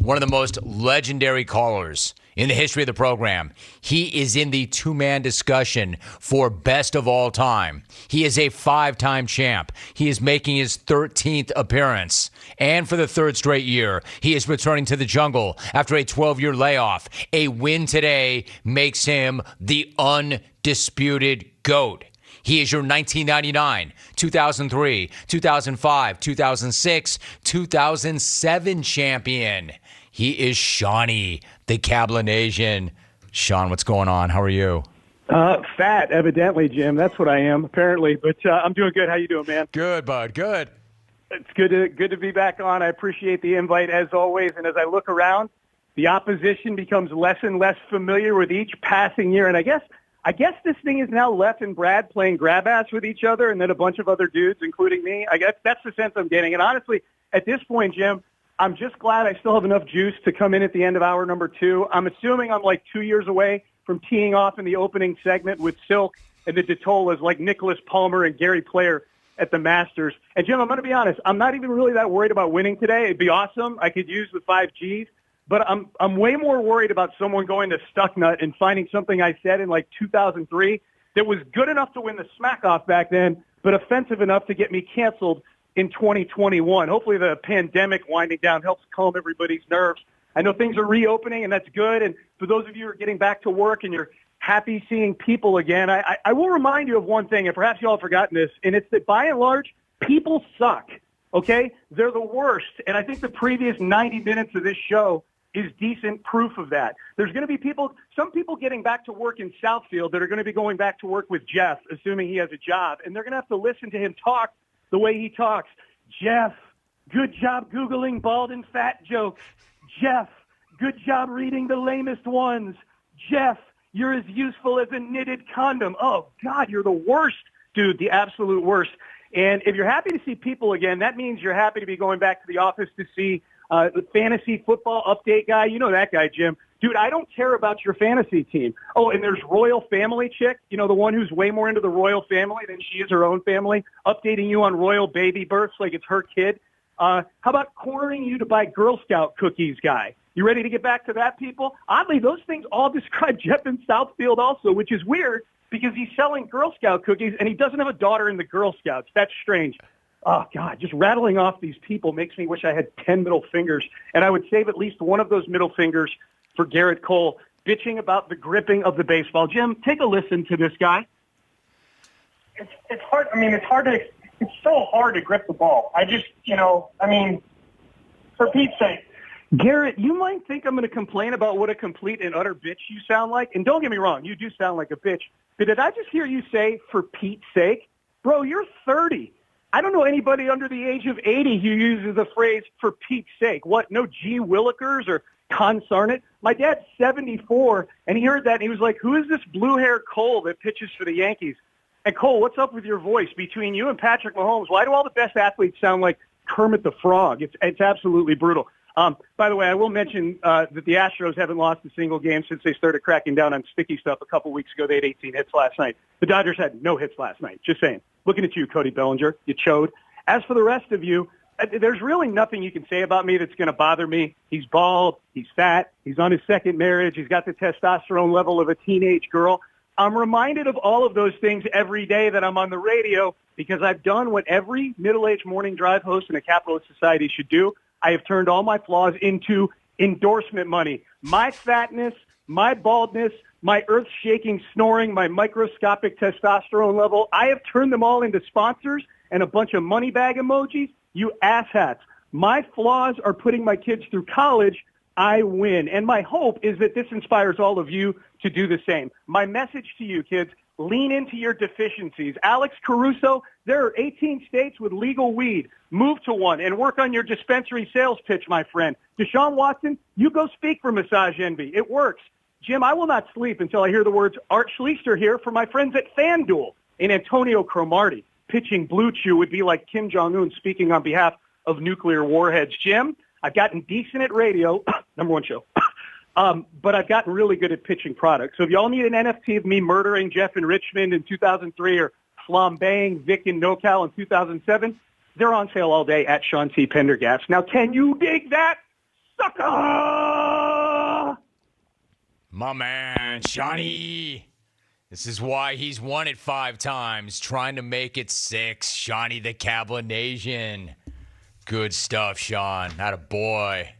one of the most legendary callers in the history of the program. He is in the two-man discussion for best of all time. He is a 5-time champ. He is making his 13th appearance. And for the third straight year, he is returning to the jungle after a 12-year layoff. A win today makes him the undisputed GOAT. He is your 1999, 2003, 2005, 2006, 2007 champion. He is Shawnee, the Cablinasian. Sean, what's going on? How are you? Fat, evidently, Jim. That's what I am, apparently. But I'm doing good. How you doing, man? Good, bud. Good. It's good to be back on. I appreciate the invite, as always. And as I look around, the opposition becomes less and less familiar with each passing year. And I guess this thing is now Leff and Brad playing grab ass with each other and then a bunch of other dudes, including me. I guess that's the sense I'm getting. And honestly, at this point, Jim, I'm just glad I still have enough juice to come in at the end of hour number 2. I'm assuming I'm like 2 years away from teeing off in the opening segment with Silk and the Detolas like Nicholas Palmer and Gary Player at the Masters. And, Jim, I'm going to be honest. I'm not even really that worried about winning today. It'd be awesome. I could use the 5 Gs. But I'm way more worried about someone going to Stucknut and finding something I said in like 2003 that was good enough to win the Smackoff back then, but offensive enough to get me canceled in 2021. Hopefully the pandemic winding down helps calm everybody's nerves. I know things are reopening, and that's good. And for those of you who are getting back to work and you're happy seeing people again, I will remind you of one thing, and perhaps you all have forgotten this, and it's that by and large, people suck, okay? They're the worst. And I think the previous 90 minutes of this show is decent proof of that. There's going to be some people getting back to work in Southfield that are going to be going back to work with Jeff, assuming he has a job, and they're going to have to listen to him talk the way he talks. Jeff, good job Googling bald and fat jokes. Jeff, good job reading the lamest ones. Jeff, you're as useful as a knitted condom. Oh, God, you're the worst, dude, the absolute worst. And if you're happy to see people again, that means you're happy to be going back to the office to see the fantasy football update guy. You know that guy, Jim. Dude, I don't care about your fantasy team. Oh, and there's Royal Family Chick, you know, the one who's way more into the royal family than she is her own family, updating you on royal baby births like it's her kid. How about cornering you to buy Girl Scout cookies guy? You ready to get back to that, people? Oddly, those things all describe Jeff in Southfield also, which is weird because he's selling Girl Scout cookies and he doesn't have a daughter in the Girl Scouts. That's strange. Oh, God, just rattling off these people makes me wish I had 10 middle fingers, and I would save at least one of those middle fingers for Garrett Cole, bitching about the gripping of the baseball. Jim, take a listen to this guy. It's hard. I mean, it's so hard to grip the ball. For Pete's sake. Garrett, you might think I'm going to complain about what a complete and utter bitch you sound like, and don't get me wrong, you do sound like a bitch, but did I just hear you say, for Pete's sake? Bro, you're 30. I don't know anybody under the age of 80 who uses the phrase, for Pete's sake. What, no G. Willikers or consarnate? My dad's 74, and he heard that, and he was like, who is this blue-haired Cole that pitches for the Yankees? And Cole, what's up with your voice? Between you and Patrick Mahomes, why do all the best athletes sound like Kermit the Frog? It's absolutely brutal. By the way, I will mention that the Astros haven't lost a single game since they started cracking down on sticky stuff a couple weeks ago. They had 18 hits last night. The Dodgers had no hits last night. Just saying. Looking at you, Cody Bellinger. You chode. As for the rest of you, there's really nothing you can say about me that's going to bother me. He's bald. He's fat. He's on his second marriage. He's got the testosterone level of a teenage girl. I'm reminded of all of those things every day that I'm on the radio because I've done what every middle-aged morning drive host in a capitalist society should do. I have turned all my flaws into endorsement money. My fatness, my baldness, my earth-shaking snoring, my microscopic testosterone level, I have turned them all into sponsors and a bunch of money bag emojis. You asshats. My flaws are putting my kids through college. I win. And my hope is that this inspires all of you to do the same. My message to you, kids, lean into your deficiencies. Alex Caruso, there are 18 states with legal weed. Move to one and work on your dispensary sales pitch, my friend. Deshaun Watson, you go speak for Massage Envy. It works. Jim, I will not sleep until I hear the words Art Schleister here for my friends at FanDuel. And Antonio Cromartie pitching Blue Chew would be like Kim Jong-un speaking on behalf of nuclear warheads. Jim, I've gotten decent at radio, number one show, but I've gotten really good at pitching products. So if y'all need an NFT of me murdering Jeff in Richmond in 2003 or flambeing Vic in NoCal in 2007, they're on sale all day at Sean T. Pendergast. Now, can you dig that, sucker? My man, Shawnee. This is why he's won it 5 times, trying to make it 6. Shawnee the Cablinasian. Good stuff, Sean. Atta boy.